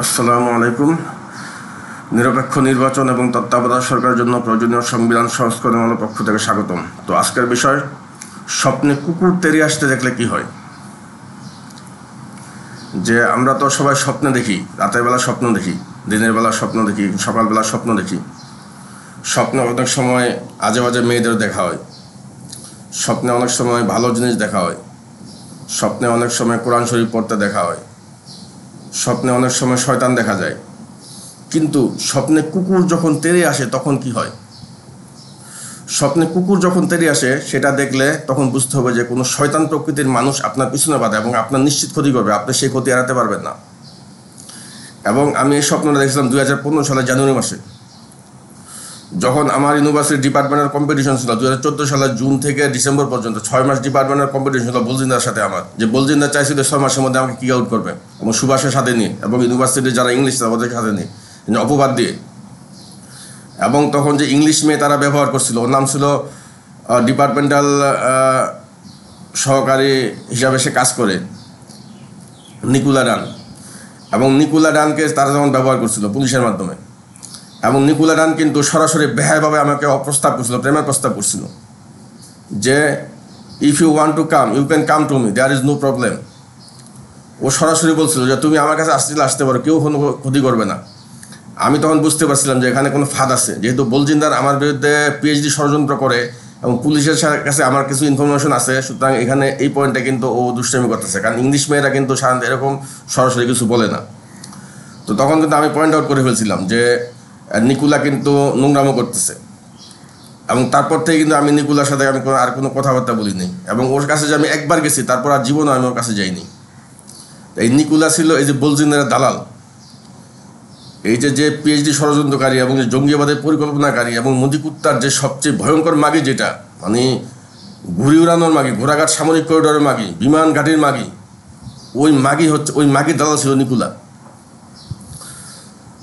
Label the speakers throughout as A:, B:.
A: আসসালামু আলাইকুম। নিরপেক্ষ নির্বাচন এবং তত্ত্বাবধায়ক সরকারের জন্য প্রয়োজনীয় সংবিধান সংস্করণের পক্ষ থেকে স্বাগতম। তো আজকের বিষয়, স্বপ্নে কুকুর তেড়ে আসতে দেখলে কি হয়। যে আমরা তো সবাই স্বপ্নে দেখি, রাতের বেলা স্বপ্ন দেখি, দিনের বেলা স্বপ্ন দেখি, সকালবেলা স্বপ্ন দেখি। স্বপ্নে অনেক সময় আজে বাজে মেয়েদের দেখা হয়, স্বপ্নে অনেক সময় ভালো জিনিস দেখা হয়, স্বপ্নে অনেক সময় কোরআন শরীফ পড়তে দেখা হয়, স্বপ্নে অনেক সময় শয়তান দেখা যায়। কিন্তু স্বপ্নে কুকুর যখন তেড়ে আসে তখন কি হয়? স্বপ্নে কুকুর যখন তেড়ে আসে সেটা দেখলে তখন বুঝতে হবে যে কোনো শয়তান প্রকৃতির মানুষ আপনার পিছনে বাঁধে এবং আপনার নিশ্চিত ক্ষতি করবে, আপনি সেই ক্ষতি এড়াতে পারবেন না। এবং আমি এই স্বপ্নটা দেখছিলাম 2015 সালের জানুয়ারি মাসে, যখন আমার ইউনিভার্সিটি ডিপার্টমেন্টের কম্পিটিশন ছিল। 2014 সালের জুন থেকে ডিসেম্বর পর্যন্ত 6 মাস ডিপার্টমেন্টের কম্পিটিশন ছিল বলজিন্দার সাথে আমার। যে বলজিন্দা চাইছিল 6 মাসের মধ্যে আমাকে কিক আউট করবে, এবং সুভাষের সাথে নিয়ে এবং ইউনিভার্সিটির যারা ইংলিশ ওদের সাথে নিয়ে অপবাদ দিয়ে। এবং তখন যে ইংলিশ মেয়ে তারা ব্যবহার করছিল, ওর নাম ছিল ডিপার্টমেন্টাল সহকারী হিসাবে সে কাজ করে, নিকুলা ডান। এবং নিকুলা ডানকে তারা যখন ব্যবহার করছিল পুলিশের মাধ্যমে, এবং নিকুলা ডান কিন্তু সরাসরি বেহায়ভাবে আমাকে প্রস্তাব করছিল, প্রেমের প্রস্তাব করছিল যে if you want to come you can come to me, there is no problem. ও সরাসরি বলছিল যে তুমি আমার কাছে আসতে পারো, কেউ কোনো ক্ষতি করবে না। আমি তখন বুঝতে পারছিলাম যে এখানে কোনো ফাঁদ আছে, যেহেতু বলজিন্দার আমার বিরুদ্ধে পিএইচডি ষড়যন্ত্র করে এবং পুলিশের কাছে আমার কিছু ইনফরমেশন আছে, সুতরাং এখানে এই পয়েন্টে কিন্তু ও দুষ্টামি করতেছে, কারণ ইংলিশ মেয়েরা কিন্তু সাধারণত এরকম সরাসরি কিছু বলে না। তো তখন কিন্তু আমি পয়েন্ট আউট করে ফেলছিলাম যে নিকুলা কিন্তু নোংরামো করতেছে। এবং তারপর থেকে কিন্তু আমি নিকুলার সাথে আমি আর কোনো কথাবার্তা বলিনি, এবং ওর কাছে যে আমি একবার গেছি তারপর আর জীবনও আমি ওর কাছে যাইনি। এই নিকুলা ছিল এই যে বলজিন্দারের দালাল, এই যে পিএইচডি ষড়যন্ত্রকারী এবং যে জঙ্গিবাদের পরিকল্পনাকারী এবং মুদিকুত্তার যে সবচেয়ে ভয়ঙ্কর মাগি, যেটা মানে ঘুড়ি উড়ানোর মাগি, ঘোড়াঘাট সামরিক করিডোরের মাগি, বিমান ঘাটির মাগি, ওই মাগি হচ্ছে, ওই মাগির দালাল ছিল নিকুলা।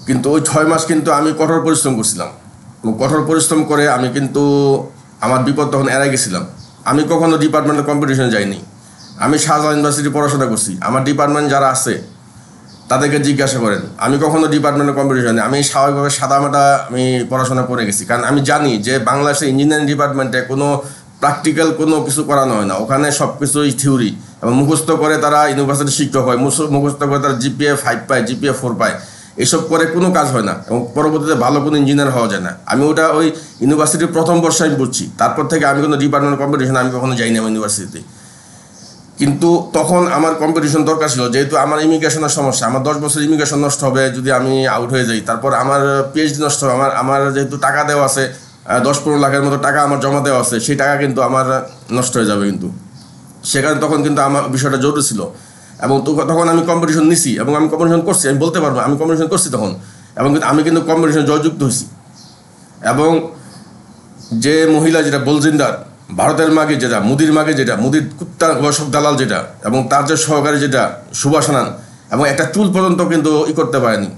A: কিন্তু ওই 6 মাস কিন্তু আমি কঠোর পরিশ্রম করছিলাম, এবং কঠোর পরিশ্রম করে আমি কিন্তু আমার বিপদ তখন এড়াই গেছিলাম। আমি কখনো ডিপার্টমেন্টের কম্পিটিশনে যাইনি। আমি শাহজালাল ইউনিভার্সিটি পড়াশোনা করছি, আমার ডিপার্টমেন্ট যারা আছে তাদেরকে জিজ্ঞাসা করেন, আমি কখনো ডিপার্টমেন্টের কম্পিটিশনে, আমি স্বাভাবিকভাবে সাদামাটা আমি পড়াশোনা করে গেছি। কারণ আমি জানি যে বাংলাদেশের ইঞ্জিনিয়ারিং ডিপার্টমেন্টে কোনো প্র্যাকটিক্যাল কোনো কিছু করানো হয় না, ওখানে সব কিছুই থিওরি, এবং মুখস্থ করে তারা ইউনিভার্সিটির শিক্ষক হয়, মুখস্থ করে তারা জিপিএ 5 পায়, জিপিএ 4 পায়, এসব করে কোনো কাজ হয় না, এবং পরবর্তীতে ভালো কোনো ইঞ্জিনিয়ার হওয়া যায় না। আমি ওটা ওই ইউনিভার্সিটির প্রথম বর্ষে আমি বুঝছি, তারপর থেকে আমি কোনো ডিপার্টমেন্টের কম্পিটিশনে আমি কখনো যাইনি আমার ইউনিভার্সিটিতে। কিন্তু তখন আমার কম্পিটিশন দরকার ছিল, যেহেতু আমার ইমিগ্রেশনের সমস্যা, আমার 10 বছর ইমিগ্রেশন নষ্ট হবে যদি আমি আউট হয়ে যাই, তারপর আমার পিএইচডি নষ্ট হবে, আমার যেহেতু টাকা দেওয়া আছে 10-15 লাখের মতো টাকা আমার জমা দেওয়া আছে, সেই টাকা কিন্তু আমার নষ্ট হয়ে যাবে। কিন্তু সেখানে তখন কিন্তু আমার বিষয়টা জরুরি ছিল, এবং তখন আমি কম্পিটিশন নিছি এবং আমি কম্পিটিশন করছি, আমি বলতে পারবো আমি কম্পিটিশন করছি তখন, এবং আমি কিন্তু কম্পিটিশন জয়যুক্ত হয়েছি। এবং যে মহিলা যেটা বলজিন্দার, ভারতের মাগে যেটা, মুদির মাগে যেটা, মুদির কুত্তা সব দালাল যেটা, এবং তার যে সহকারী যেটা সুভাষ আনান, এবং একটা চুল পর্যন্ত কিন্তু করতে পারেনি,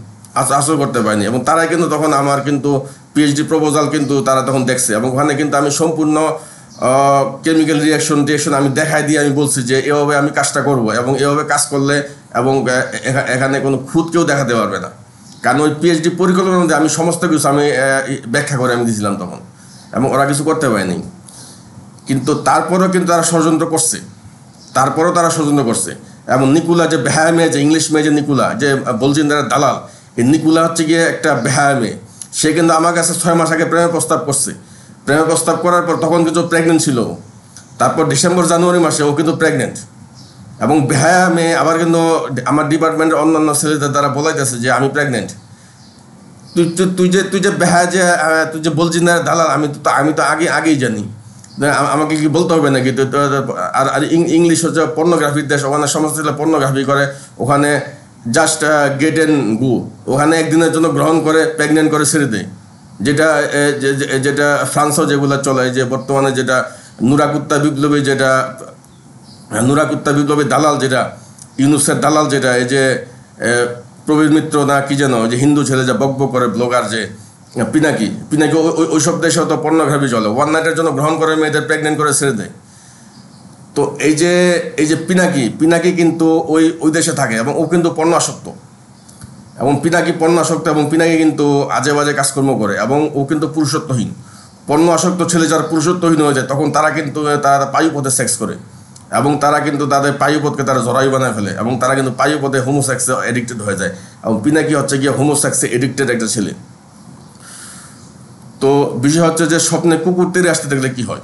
A: আসর করতে পারেনি, এবং তারাই কিন্তু তখন আমার কিন্তু পিএইচডি প্রপোজাল কিন্তু তারা তখন দেখছে, এবং ওখানে কিন্তু আমি সম্পূর্ণ কেমিক্যাল রিয়াকশন আমি দেখাই দিয়ে আমি বলছি যে এভাবে আমি কাজটা করব, এবং এভাবে কাজ করলে এবং এখানে কোনো খুঁত কেউ দেখাতে পারবে না। কারণ ওই পিএইচডি পরিকল্পনার মধ্যে আমি সমস্ত কিছু আমি ব্যাখ্যা করে আমি দিয়েছিলাম তখন, এবং ওরা কিছু করতে পারেনি। কিন্তু তারপরেও কিন্তু তারা ষড়যন্ত্র করছে, এবং নিকুলা যে বেহায়া মেয়ে, যে ইংলিশ মেয়ে, যে নিকুলা যে বলজিন্দারের দালাল, এই নিকুলা হচ্ছে গিয়ে একটা বেহায়া মেয়ে। সে কিন্তু আমার কাছে 6 মাস আগে প্রেমের প্রস্তাব করছে। প্রেমের প্রস্তাব করার পর তখন কিন্তু প্রেগনেন্ট ছিল, তারপর ডিসেম্বর জানুয়ারি মাসে ও কিন্তু প্রেগনেন্ট। এবং বেহায়া মেয়ে আবার কিন্তু আমার ডিপার্টমেন্টের অন্যান্য ছেলেদের দ্বারা বলাইতেছে যে আমি প্রেগনেন্ট। তুই যে বেহায়া, যে তুই যে বলজিন্দারের দালাল, আমি তো আগেই জানি, আমাকে কি বলতে হবে নাকি? আর ইংলিশ হচ্ছে পর্নোগ্রাফির দেশ, ওখানে সমস্ত ছেলে পর্নোগ্রাফি করে, ওখানে জাস্ট গেট এন্ড গো, ওখানে একদিনের জন্য গ্রহণ করে প্রেগনেন্ট করে ছেড়ে দেয়, যেটা ফ্রান্সও যেগুলো চলে, যে বর্তমানে যেটা নুরাকুত্তা বিপ্লবী দালাল, যেটা ইউনুসের দালাল, যেটা এই যে প্রবীর মিত্র না কি যেন, যে হিন্দু ছেলে যা বকবক করে ব্লগার, যে পিনাকি ওইসব দেশেও তো পর্নোগ্রাফি চলে, ওয়ান নাইটের জন্য গ্রহণ করে মেয়েদের প্রেগনেন্ট করে ছেড়ে দেয়। তো এই যে পিনাকি কিন্তু ওই দেশে থাকে, এবং ও কিন্তু পর্নো আসক্ত। এবং পিনাকি পণ্য আসক্ত, এবং পিনাকি কিন্তু আজে বাজে কাজকর্ম করে, এবং ও কিন্তু পুরুষত্বহীন। পণ্য আসক্ত ছেলে যারা পুরুষত্বহীন হয়ে যায় তখন তারা কিন্তু তারা পায়ুপথে সেক্স করে, এবং তারা কিন্তু তাদের পায়ুপথকে তারা জরায়ু বানায় ফেলে, এবং তারা কিন্তু পায়ুপথে হোমোসেক্সে এডিক্টেড হয়ে যায়। এবং পিনাকি হচ্ছে গিয়ে হোমোসেক্সে এডিক্টেড একটা ছেলে। তো বিষয় হচ্ছে যে স্বপ্নে কুকুর তেড়ে আসতে দেখলে কী হয়।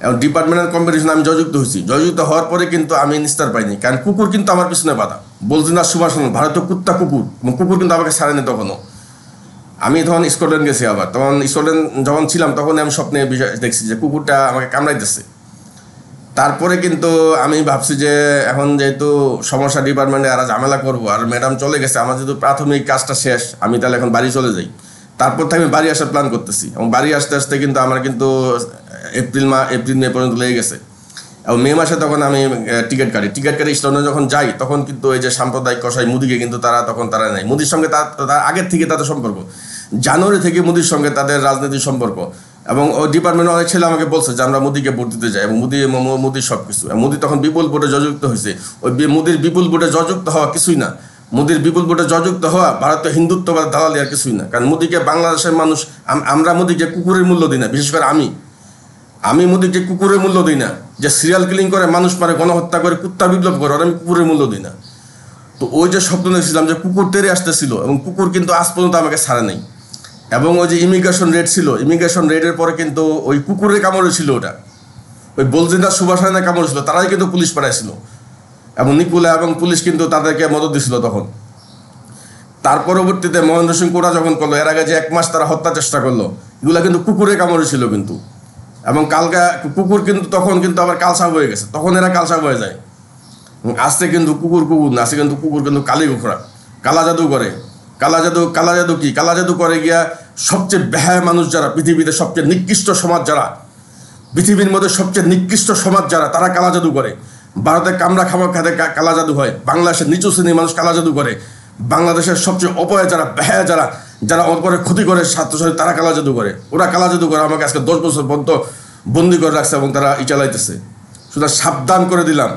A: এবং ডিপার্টমেন্টাল কম্পিটিশনে আমি জয়যুক্ত হয়েছি। জয়যুক্ত হওয়ার পরে কিন্তু আমি নিস্তার পাইনি, কারণ কুকুর কিন্তু আমার পিছনে বাধা। বলছি না সুভাষণ ভারতীয় কুত্তা কুকুর, এবং কুকুর কিন্তু আমাকে ছাড়েনি তখনও। আমি তখন স্কটল্যান্ড গেছি, আবার তখন স্কটল্যান্ড যখন ছিলাম তখন আমি স্বপ্নে বিষয় দেখছি যে কুকুরটা আমাকে কামড়াইতেছে। তারপরে কিন্তু আমি ভাবছি যে এখন যেহেতু সমস্যা ডিপার্টমেন্টে আর ঝামেলা করবো, আর ম্যাডাম চলে গেছে, আমার যেহেতু প্রাথমিক কাজটা শেষ, আমি তাহলে এখন বাড়ি চলে যাই। তারপর থেকে আমি বাড়ি আসার প্ল্যান করতেছি, এবং বাড়ি আসতে আসতে কিন্তু আমার কিন্তু এপ্রিল মে পর্যন্ত লেগে গেছে। এবং মে মাসে তখন আমি টিকিট কাটি স্টেশনে যখন যাই, তখন কিন্তু এই যে সাম্প্রদায়িক কসাই মুদিকে কিন্তু তারা নেয়। মুদির সঙ্গে তার আগের থেকে তাদের সম্পর্ক, জানুয়ারি থেকে মুদির সঙ্গে তাদের রাজনীতির সম্পর্ক। এবং ওই ডিপার্টমেন্টের অনেক ছেলে আমাকে বলছে যে আমরা মোদিকে ভোট দিতে যাই, এবং মোদির সব কিছু। মোদি তখন বিপুল ভোটে জয়যুক্ত হয়েছে। ওই মোদির বিপুল ভোটে জয়যুক্ত হওয়া কিছুই না। মোদির বিপুল ভোটে জয়যুক্ত হওয়া ভারতীয় হিন্দুত্ববাদ দালালি আর কিছুই না। কারণ মোদিকে বাংলাদেশের মানুষ, আমরা মোদিকে কুকুরের মূল্য দিই না। বিশেষ করে আমি মোদিকে কুকুরের মূল্য দিই না। যে সিরিয়াল কিলিং করে, মানুষ মারে, গণহত্যা করে, কুত্তা বিপ্লব করে, আর আমি কুকুরের মূল্য দিই না। তো ওই যে স্বপ্ন দেখছিলাম যে কুকুর তেড়ে আসতেছিল, এবং কুকুর কিন্তু আজ পর্যন্ত আমাকে ছাড়ে নেই। এবং ওই যে ইমিগ্রেশন রেড ছিল, ইমিগ্রেশন রেডের পরে কিন্তু ওই কুকুরের কামড়ে ছিল, ওটা ওই বলজিন্দা সুভাষায়নের কামড় ছিল, তারাই কিন্তু পুলিশ পাঠাইছিল, এবং নিকুলা এবং পুলিশ কিন্তু তাদেরকে মদত দিছিল তখন। তার পরবর্তীতে মহেন্দ্র সিং কোটা যখন করলো, এর আগে যে 1 মাস তারা হত্যা চেষ্টা করলো, এগুলো কিন্তু কুকুরের কামড়ে ছিল কিন্তু। এবং কালকা কুকুর কিন্তু তখন কিন্তু আবার কালসাপ হয়ে গেছে, তখন এরা কালসাপ হয়ে যায়। আজকে কিন্তু কুকুর না, আজকে কিন্তু কুকুর কিন্তু কালী গোখরা, কালা জাদু করে। কালা জাদু কি? কালা জাদু করে গিয়া সবচেয়ে বেহায়া মানুষ যারা, পৃথিবীতে সবচেয়ে নিকৃষ্ট সমাজ যারা, পৃথিবীর মধ্যে সবচেয়ে নিকৃষ্ট সমাজ যারা, তারা কালা জাদু করে। ভারতে কামড়া খাবার খাতে কালা জাদু হয়, বাংলাদেশের নিচু শ্রেণীর মানুষ কালা জাদু করে। বাংলাদেশের সবচেয়ে অপয়া যারা, বেহায়া যারা অপরে ক্ষতি করে ছাত্রছাত্রী, তারা কালা জাদু করে। ওরা কালা জাদু করে আমাকে আজকে 10 বছর পর্যন্ত বন্দি করে রাখছে, এবং তারা চালাইতেছে। সুতরাং সাবধান করে দিলাম,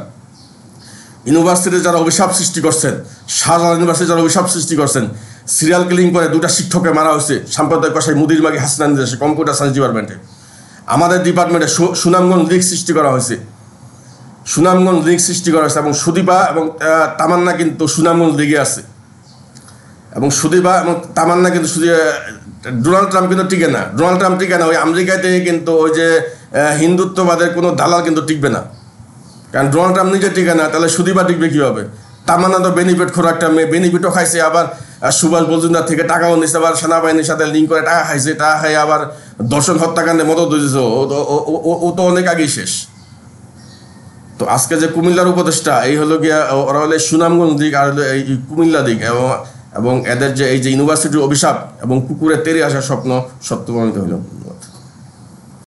A: ইউনিভার্সিটিতে যারা অভিশাপ সৃষ্টি করছেন, শাহজালাল ইউনিভার্সিটি যারা অভিশাপ সৃষ্টি করছেন, সিরিয়াল কিলিং করে 2টা শিক্ষককে মারা হয়েছে সাম্প্রদায়িক কসাই মুদির মাগি হাসনান দেশে, কম্পিউটার সায়েন্স ডিপার্টমেন্টে। আমাদের ডিপার্টমেন্টে সুনামগঞ্জ লিগ সৃষ্টি করা হয়েছে, এবং সুদীপা এবং তামান্না কিন্তু সুনামগঞ্জ লিগে আছে। এবং সুদীপা এবং তামান্না কিন্তু ডোনাল্ড ট্রাম্প কিন্তু টিকে না। ওই আমেরিকাতে কিন্তু ওই যে হিন্দুত্ববাদের কোনো দালাল কিন্তু টিকবে না, কারণ ডোনাল্ড ট্রাম্প নিজে টিকে না, তাহলে সুদীপা টিকবে কীভাবে? তামান্না তো বেনিফিট খোর একটা মেয়ে, বেনিফিটও খাইছে, আবার সুভাষ মজুমদার থেকে টাকাও নিচ্ছে, আবার সেনাবাহিনীর সাথে লিঙ্ক করে টাকা খাইছে, টাকা খাই আবার দর্শন হত্যাকাণ্ডে মদত দিয়েছে। ও তো অনেক আগেই শেষ। তো আজকে যে কুমিল্লার উপদেষ্টা, এই হলো গিয়া ওরা হলে সুনামগঞ্জ দিক আর হলো এই কুমিল্লা দিক, এবং এদের যে এই যে ইউনিভার্সিটির অভিশাপ এবং কুকুরের তেড়ে আসার স্বপ্ন সত্য প্রমাণিত হলো।